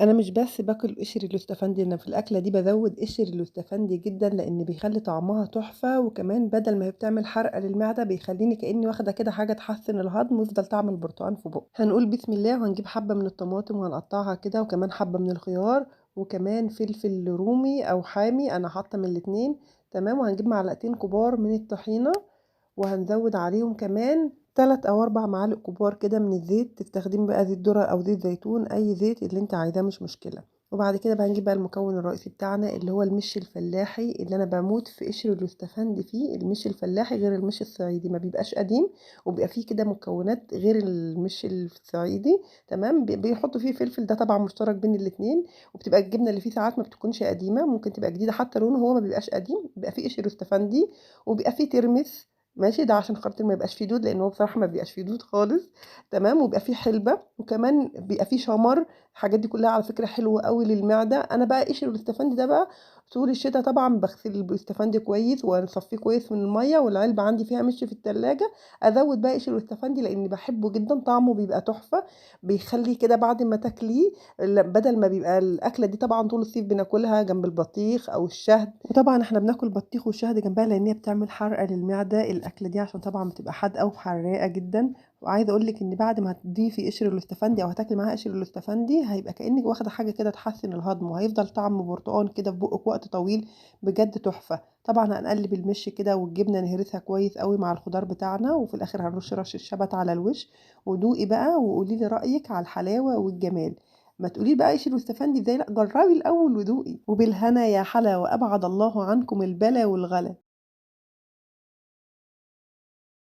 أنا مش بس باكل قشر اليوستفندي، أنا في الأكلة دي بازوّد قشر اليوستفندي جدًا، لإن بيخلّي طعمها تحفة، وكمان بدل ما هي بتعمل حرقة للمعدة بيخلّيني كإني واخدة كده حاجة تحسّن الهضم، ويفضل طعم البرتقان في بُقّي. هنقول بسم الله وهنجيب حبّة من الطماطم وهنقطّعها كده، وكمان حبّة من الخيار، وكمان فلفل رومي أو حامي، أنا حاطة من الاتنين، تمام، وهنجيب معلقتين كبار من الطحينة، وهنزوّد عليهم كمان 3 أو 4 معالق كبار كده من الزيت، تستخدمي بقى زيت ذرة أو زيت زيتون، أي زيت اللي أنتِ عايزاه مش مشكلة. وبعد كده بقى نجيب بقى المكون الرئيسي بتاعنا اللي هو المِش الفلاحي، اللي أنا باموت في قشر اليوستفندي فيه. المِش الفلاحي غير المِش الصعيدي، ما بيبقاش قديم، وبيبقى فيه كده مكونات غير المِش الصعيدي، تمام، بيحطوا فيه فلفل، ده طبعًا مشترك بين الاتنين، وبتبقى الجبنة اللي فيه ساعات ما بتكونش قديمة، ممكن تبقى جديدة حتى لونه هو ما بيبقاش قديم، بيبقى فيه قشر يوستفندي، وبيبقى فيه ترمس، ماشي، ده عشان خاطر ما يبقاش فيه دود، لإن هو بصراحة ما بيبقاش فيه دود خالص، تمام، وبيبقى فيه حلبة، وكمان بيبقى فيه شمر. الحاجات دي كلها على فكرة حلوة أوي للمعدة. أنا بقى قشر الاستفندي ده بقى طول الشتا طبعًا باغسل الاستفندي كويس وأصفّيه كويس من المَيّة، والعلبة عندي فيها مِش في التلاجة، أزوّد بقى قشر الاستفندي لإني باحبه جدًا، طعمه بيبقى تحفة، بيخلّي كده بعد ما تاكليه بدل ما بيبقى الأكلة دي طبعًا طول الصيف بناكلها جنب البطيخ أو الشهد، وطبعًا إحنا بناكل بطيخ والشهد جنبها لإن هي بتعمل حرقة للمعدة الأكلة دي، عشان طبعًا بتبقى حادقة وحراقة جدًا. وعايزة أقول لِك إن بعد ما هتضيفي قشر الاستفندي أو هتاكلي معاها قشر الاستفندي، هيبقى كإنِّك واخدة حاجة كده تحسّن الهضم، وهيفضل طعم برتقان كده في بُقِّك وقت طويل، بجد تحفة. طبعًا هنقلِّب المِش كده والجبنة نهرسها كويس أوي مع الخضار بتاعنا، وفي الآخر هنرُش رشة شبت على الوش، ودوقي بقى وقولي لي رأيِك على الحلاوة والجمال. ما تقولي لي بقى قشر واستفندي إزاي، لأ جرّبي الأول ودوقي، وبالهنا يا حلا وأبعد الله عنكم البلا والغلا.